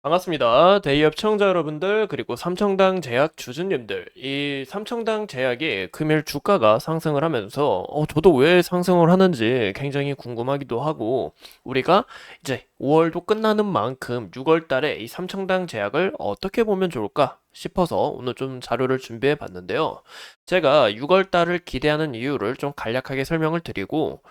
반갑습니다. 대기업 시청자 여러분들, 그리고 삼청당 제약 주주님들. 이 삼청당 제약이 금일 주가가 상승을 하면서, 저도 왜 상승을 하는지 굉장히 궁금하기도 하고, 우리가 이제 5월도 끝나는 만큼 6월 달에 이 삼청당 제약을 어떻게 보면 좋을까 싶어서 오늘 좀 자료를 준비해 봤는데요. 제가 6월 달을 기대하는 이유를 좀 간략하게 설명을 드리고,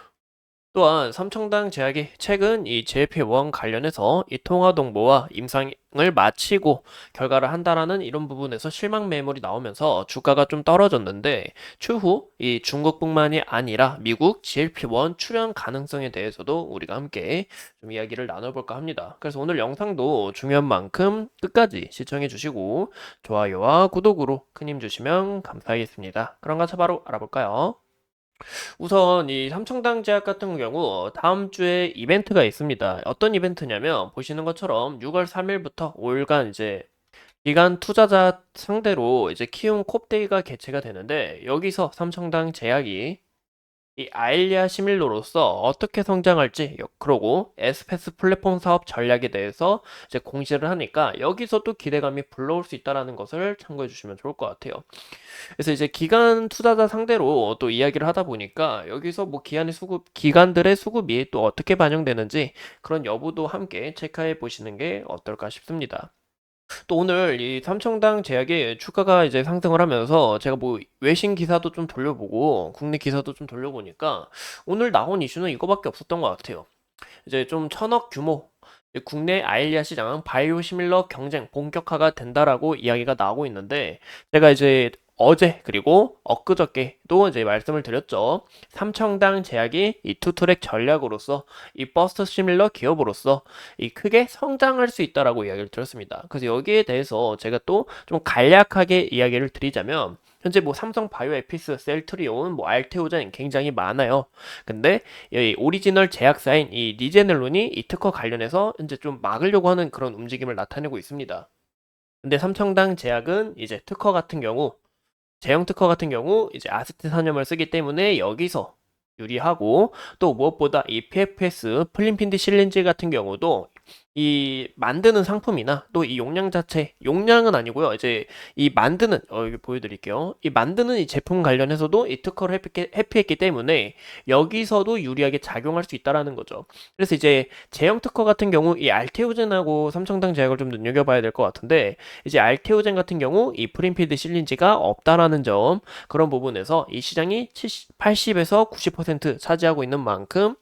또한 삼청당 제약이 최근 이 JP1 관련해서 이 통화동보와 임상을 마치고 결과를 한다라는 이런 부분에서 실망 매물이 나오면서 주가가 좀 떨어졌는데, 추후 이 중국뿐만이 아니라 미국 GLP1 출현 가능성에 대해서도 우리가 함께 좀 이야기를 나눠볼까 합니다. 그래서 오늘 영상도 중요한 만큼 끝까지 시청해 주시고 좋아요와 구독으로 큰 힘 주시면 감사하겠습니다. 그럼 같이 바로 알아볼까요? 우선 이 삼청당 제약 같은 경우 다음 주에 이벤트가 있습니다. 어떤 이벤트냐면 보시는 것처럼 6월 3일부터 5일간 이제 기관 투자자 상대로 이제 키움 콥데이가 개최가 되는데, 여기서 삼청당 제약이 이 아일리아 시밀로로서 어떻게 성장할지, 그러고 에스페스 플랫폼 사업 전략에 대해서 이제 공시를 하니까 여기서 또 기대감이 불러올 수 있다는 것을 참고해 주시면 좋을 것 같아요. 그래서 이제 기관 투자자 상대로 또 이야기를 하다 보니까 여기서 뭐 기관들의 수급이 또 어떻게 반영되는지 그런 여부도 함께 체크해 보시는 게 어떨까 싶습니다. 또 오늘 이 삼청당 제약의 주가가 이제 상승을 하면서 제가 뭐 외신 기사도 좀 돌려보고 국내 기사도 좀 돌려보니까 오늘 나온 이슈는 이거밖에 없었던 것 같아요. 이제 좀 천억 규모 국내 아일리아 시장 바이오시밀러 경쟁 본격화가 된다라고 이야기가 나오고 있는데, 제가 이제 어제 그리고 엊그저께도 이제 말씀을 드렸죠. 삼청당 제약이 이 투트랙 전략으로서 이 버스트 시밀러 기업으로서 이 크게 성장할 수 있다라고 이야기를 드렸습니다. 그래서 여기에 대해서 제가 또 좀 간략하게 이야기를 드리자면, 현재 뭐 삼성 바이오에피스, 셀트리온, 뭐 알테오젠 굉장히 많아요. 근데 이 오리지널 제약사인 이 리제넬론이 이 특허 관련해서 현재 좀 막으려고 하는 그런 움직임을 나타내고 있습니다. 근데 삼청당 제약은 이제 특허 같은 경우, 제형 특허 같은 경우 이제 아세트산염을 쓰기 때문에 여기서 유리하고, 또 무엇보다 이 PFS 플린핀디 실린지 같은 경우도 이 만드는 상품이나 또 이 용량 자체, 용량은 아니고요. 이제 이 만드는 여기 보여드릴게요. 이 만드는 이 제품 관련해서도 이 특허를 회피했기 때문에 여기서도 유리하게 작용할 수 있다라는 거죠. 그래서 이제 제형 특허 같은 경우 이 알테오젠하고 삼청당 제약을 좀 눈여겨봐야 될 것 같은데, 이제 알테오젠 같은 경우 이 프린피드 실린지가 없다라는 점, 그런 부분에서 이 시장이 80에서 90% 차지하고 있는 만큼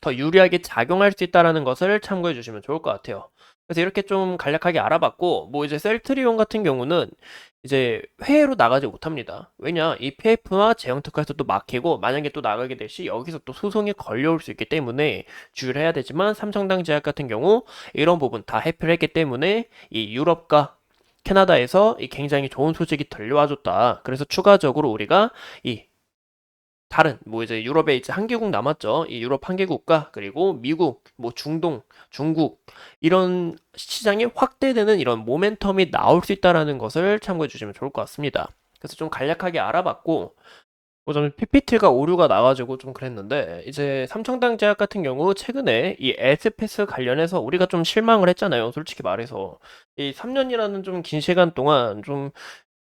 더 유리하게 작용할 수 있다는 것을 참고해 주시면 좋을 것 같아요. 그래서 이렇게 좀 간략하게 알아봤고, 뭐 이제 셀트리온 같은 경우는 이제 해외로 나가지 못합니다. 왜냐, 이 PF와 제형특허에서 또 막히고, 만약에 또 나가게 될 시 여기서 또 소송이 걸려올 수 있기 때문에 주의를 해야 되지만, 삼성당 제약 같은 경우 이런 부분 다 해피를 했기 때문에 이 유럽과 캐나다에서 이 굉장히 좋은 소식이 들려와줬다. 그래서 추가적으로 우리가 이 다른 뭐 이제 유럽에 이제 한 개국 남았죠. 이 유럽 한 개국과 그리고 미국, 뭐 중동, 중국 이런 시장이 확대되는 이런 모멘텀이 나올 수 있다라는 것을 참고해 주시면 좋을 것 같습니다. 그래서 좀 간략하게 알아봤고, 저는 PPT가 오류가 나가지고 좀 그랬는데, 이제 삼청당 제약 같은 경우 최근에 이 에스페스 관련해서 우리가 좀 실망을 했잖아요. 솔직히 말해서 이 3년이라는 좀 긴 시간 동안 좀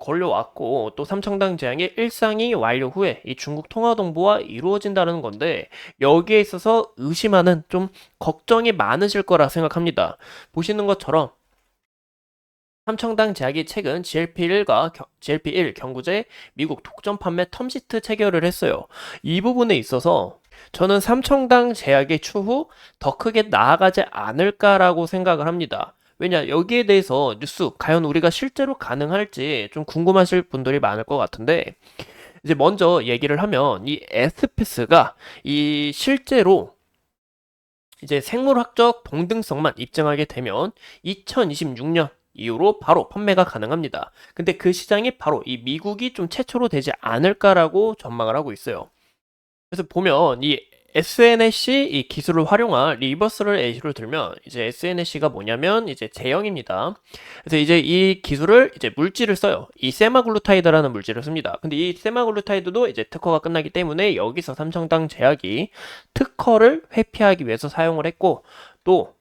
걸려왔고, 또 삼청당 제약의 일상이 완료 후에 이 중국 통화동보와 이루어진다는 건데, 여기에 있어서 의심하는 좀 걱정이 많으실 거라 생각합니다. 보시는 것처럼 삼청당 제약이 최근 GLP1 경구제 미국 독점 판매 텀시트 체결을 했어요. 이 부분에 있어서 저는 삼청당 제약의 추후 더 크게 나아가지 않을까라고 생각을 합니다. 왜냐, 여기에 대해서 뉴스, 과연 우리가 실제로 가능할지 좀 궁금하실 분들이 많을 것 같은데, 이제 먼저 얘기를 하면 이 에스페스가 이 실제로 이제 생물학적 동등성만 입증하게 되면 2026년 이후로 바로 판매가 가능합니다. 근데 그 시장이 바로 이 미국이 좀 최초로 되지 않을까라고 전망을 하고 있어요. 그래서 보면 이 SNSC 이 기술을 활용한 리버스를 예시로 들면, 이제 SNSC가 뭐냐면 이제 제형입니다. 그래서 이제 이 기술을 이제 물질을 써요. 이 세마글루타이드라는 물질을 씁니다. 근데 이 세마글루타이드도 이제 특허가 끝나기 때문에 여기서 삼성당 제약이 특허를 회피하기 위해서 사용을 했고, 또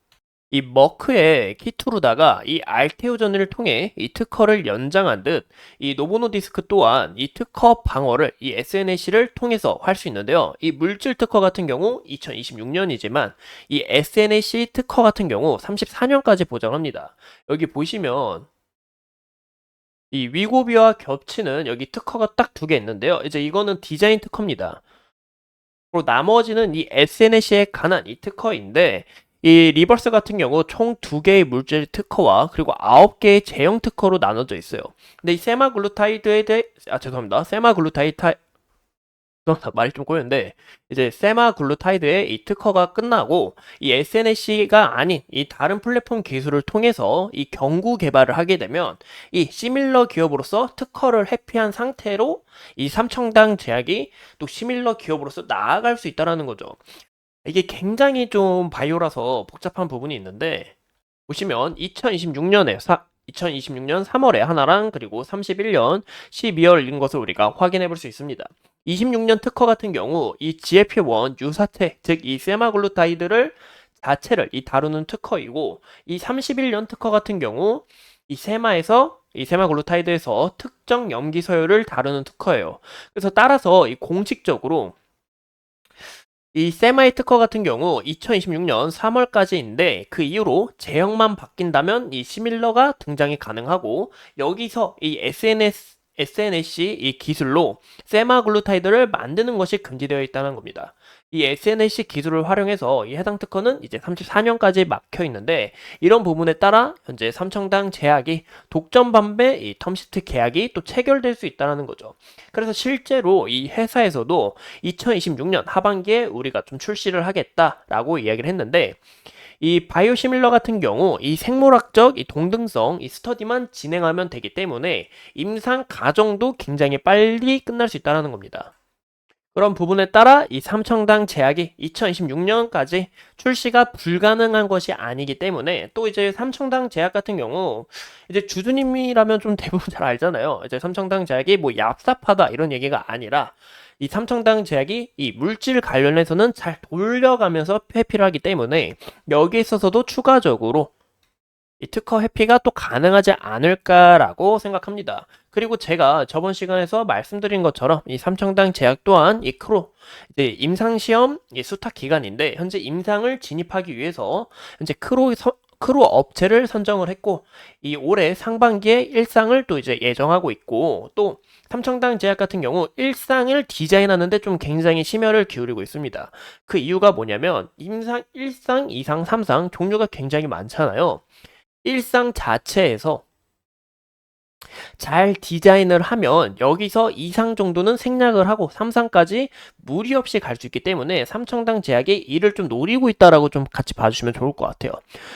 이 머크의 키투르다가 이 알테오전을 통해 이 특허를 연장한 듯 이 노보노디스크 또한 이 특허 방어를 이 SNAC를 통해서 할 수 있는데요. 이 물질 특허 같은 경우 2026년이지만 이 SNAC 특허 같은 경우 34년까지 보장합니다. 여기 보시면 이 위고비와 겹치는 여기 특허가 딱 두 개 있는데요. 이제 이거는 디자인 특허입니다. 그리고 나머지는 이 SNC에 관한 이 특허인데 이 리버스 같은 경우 총 2개의 물질 특허와 그리고 9개의 제형 특허로 나눠져 있어요. 근데 이 세마글루타이드에 대해 죄송합니다. 세마글루타이드 말이 좀 꼬였는데 이제 세마글루타이드의 이 특허가 끝나고 이 SNC가 아닌 이 다른 플랫폼 기술을 통해서 이 경구 개발을 하게 되면 이 시밀러 기업으로서 특허를 회피한 상태로 이 삼청당 제약이 또 시밀러 기업으로서 나아갈 수 있다라는 거죠. 이게 굉장히 좀 바이오라서 복잡한 부분이 있는데 보시면 2026년 3월에 하나랑 그리고 31년 12월인 것을 우리가 확인해 볼 수 있습니다. 26년 특허 같은 경우 이 GLP-1 유사체 즉 이 세마글루타이드를 자체를 이 다루는 특허이고 이 31년 특허 같은 경우 이 세마글루타이드에서 특정 염기 서열을 다루는 특허예요. 그래서 따라서 이 공식적으로 이 세마이 특허 같은 경우 2026년 3월까지인데 그 이후로 제형만 바뀐다면 이 시밀러가 등장이 가능하고 여기서 이 SNC 이 기술로 세마글루타이드를 만드는 것이 금지되어 있다는 겁니다. 이 SNC 기술을 활용해서 이 해당 특허는 이제 34년까지 막혀 있는데 이런 부분에 따라 현재 삼청당 제약이 독점 반배 이 텀시트 계약이 또 체결될 수 있다는 거죠. 그래서 실제로 이 회사에서도 2026년 하반기에 우리가 좀 출시를 하겠다라고 이야기를 했는데 이 바이오시밀러 같은 경우 이 생물학적 이 동등성 이 스터디만 진행하면 되기 때문에 임상 과정도 굉장히 빨리 끝날 수 있다는 겁니다. 그런 부분에 따라 이 삼청당 제약이 2026년까지 출시가 불가능한 것이 아니기 때문에 또 이제 삼청당 제약 같은 경우 이제 주주님이라면 좀 대부분 잘 알잖아요. 이제 삼청당 제약이 뭐 얍삽하다 이런 얘기가 아니라 이 삼청당 제약이 이 물질 관련해서는 잘 돌려가면서 회피를 하기 때문에 여기에 있어서도 추가적으로 이 특허 회피가 또 가능하지 않을까라고 생각합니다. 그리고 제가 저번 시간에서 말씀드린 것처럼 이 삼청당 제약 또한 이 크로 이제 임상시험 이 수탁 기간인데 현재 임상을 진입하기 위해서 현재 크로 업체를 선정을 했고 이 올해 상반기에 일상을 또 이제 예정하고 있고 또 삼청당 제약 같은 경우 일상을 디자인하는데 좀 굉장히 심혈을 기울이고 있습니다. 그 이유가 뭐냐면 임상 1상, 2상, 3상 종류가 굉장히 많잖아요. 일상 자체에서 잘 디자인을 하면 여기서 2상 정도는 생략을 하고 3상까지 무리 없이 갈 수 있기 때문에 삼청당 제약이 이를 좀 노리고 있다라고 좀 같이 봐주시면 좋을 것 같아요.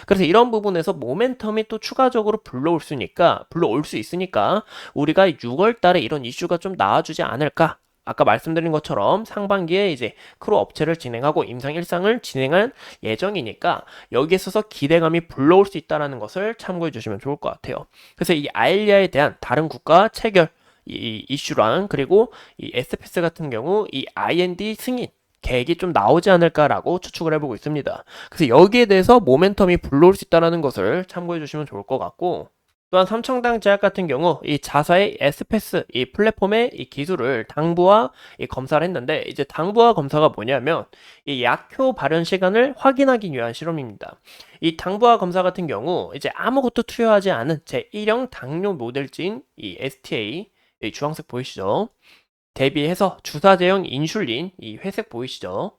그래서 이런 부분에서 모멘텀이 또 추가적으로 불러올 수 있으니까 우리가 6월 달에 이런 이슈가 좀 나와주지 않을까 아까 말씀드린 것처럼 상반기에 이제 크로 업체를 진행하고 임상 1상을 진행할 예정이니까 여기에 있어서 기대감이 불러올 수 있다는 것을 참고해 주시면 좋을 것 같아요. 그래서 이 아일리아에 대한 다른 국가 체결 이 이슈랑 그리고 이 SFS 같은 경우 이 IND 승인 계획이 좀 나오지 않을까라고 추측을 해보고 있습니다. 그래서 여기에 대해서 모멘텀이 불러올 수 있다는 것을 참고해 주시면 좋을 것 같고 또한 삼청당 제약 같은 경우 이 자사의 에스페스 이 플랫폼의 이 기술을 당부와 이 검사를 했는데 이제 당부와 검사가 뭐냐면 이 약효 발현 시간을 확인하기 위한 실험입니다. 이 당부와 검사 같은 경우 이제 아무것도 투여하지 않은 제1형 당뇨 모델진 이 STA 이 주황색 보이시죠? 대비해서 주사제형 인슐린 이 회색 보이시죠?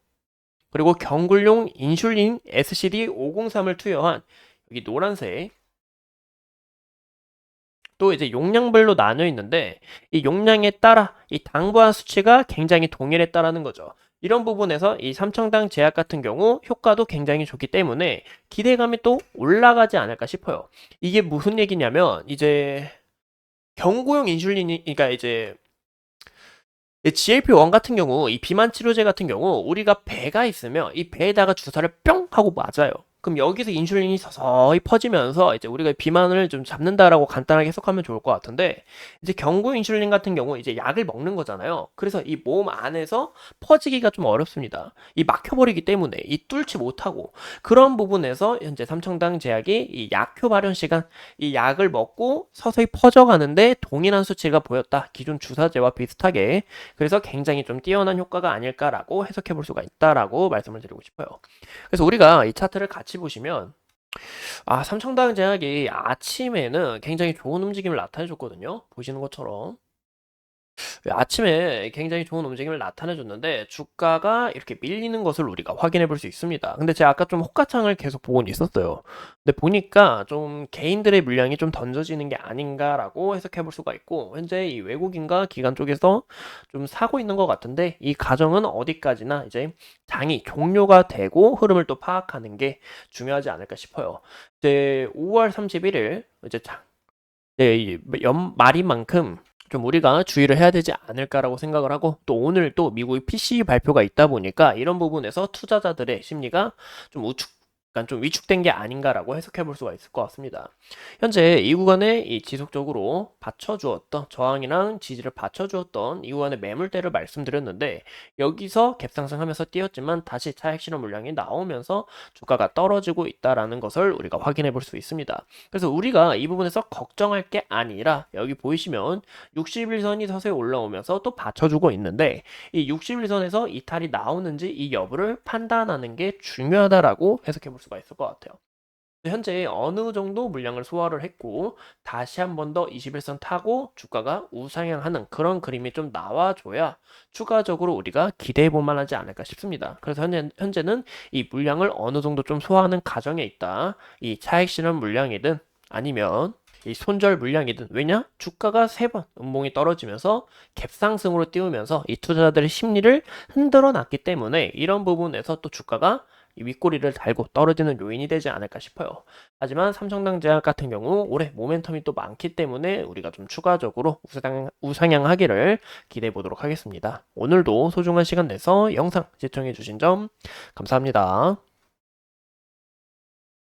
그리고 경굴용 인슐린 SCD-503을 투여한 여기 노란색 또 이제 용량별로 나뉘어 있는데 이 용량에 따라 이 당부한 수치가 굉장히 동일했다라는 거죠. 이런 부분에서 이 삼청당 제약 같은 경우 효과도 굉장히 좋기 때문에 기대감이 또 올라가지 않을까 싶어요. 이게 무슨 얘기냐면 이제 경구용 인슐린이 그러니까 이제 GLP-1 같은 경우 이 비만 치료제 같은 경우 우리가 배가 있으면 이 배에다가 주사를 뿅 하고 맞아요. 그럼 여기서 인슐린이 서서히 퍼지면서 이제 우리가 비만을 좀 잡는다라고 간단하게 해석하면 좋을 것 같은데, 이제 경구 인슐린 같은 경우 이제 약을 먹는 거잖아요. 그래서 이 몸 안에서 퍼지기가 좀 어렵습니다. 이 막혀버리기 때문에 이 뚫지 못하고, 그런 부분에서 현재 삼청당 제약이 이 약효 발현 시간, 이 약을 먹고 서서히 퍼져가는데 동일한 수치가 보였다. 기존 주사제와 비슷하게. 그래서 굉장히 좀 뛰어난 효과가 아닐까라고 해석해 볼 수가 있다라고 말씀을 드리고 싶어요. 그래서 우리가 이 차트를 같이 보시면, 삼청당 제약이 아침에는 굉장히 좋은 움직임을 나타내 줬거든요. 보시는 것처럼. 아침에 굉장히 좋은 움직임을 나타내 줬는데 주가가 이렇게 밀리는 것을 우리가 확인해 볼 수 있습니다. 근데 제가 아까 좀 호가창을 계속 보곤 있었어요. 근데 보니까 좀 개인들의 물량이 좀 던져지는 게 아닌가라고 해석해 볼 수가 있고, 현재 이 외국인과 기관 쪽에서 좀 사고 있는 것 같은데, 이 과정은 어디까지나 이제 장이 종료가 되고 흐름을 또 파악하는 게 중요하지 않을까 싶어요. 이제 5월 31일 이제 네, 이 연말인 만큼 좀 우리가 주의를 해야 되지 않을까라고 생각을 하고, 또 오늘 또 미국의 PCE 발표가 있다 보니까 이런 부분에서 투자자들의 심리가 좀 약간 좀 위축된 게 아닌가라고 해석해 볼 수가 있을 것 같습니다. 현재 이 구간에 이 지속적으로 받쳐주었던 저항이랑 지지를 받쳐주었던 이 구간의 매물대를 말씀드렸는데, 여기서 갭상승하면서 뛰었지만 다시 차익 실현 물량이 나오면서 주가가 떨어지고 있다라는 것을 우리가 확인해 볼 수 있습니다. 그래서 우리가 이 부분에서 걱정할 게 아니라, 여기 보이시면 61선이 서서히 올라오면서 또 받쳐주고 있는데, 이 61선에서 이탈이 나오는지 이 여부를 판단하는 게 중요하다라고 해석해 볼 수가 있을 것 같아요. 현재 어느 정도 물량을 소화를 했고 다시 한 번 더 21선 타고 주가가 우상향하는 그런 그림이 좀 나와줘야 추가적으로 우리가 기대해 볼 만하지 않을까 싶습니다. 그래서 현재는 이 물량을 어느 정도 좀 소화하는 과정에 있다. 이 차익 실현 물량이든 아니면 이 손절 물량이든, 왜냐? 주가가 3번 음봉이 떨어지면서 갭상승으로 띄우면서 이 투자자들의 심리를 흔들어 놨기 때문에 이런 부분에서 또 주가가 이 윗꼬리를 달고 떨어지는 요인이 되지 않을까 싶어요. 하지만 삼성당 제약 같은 경우 올해 모멘텀이 또 많기 때문에 우리가 좀 추가적으로 우상향하기를 기대해 보도록 하겠습니다. 오늘도 소중한 시간 내서 영상 시청해 주신 점 감사합니다.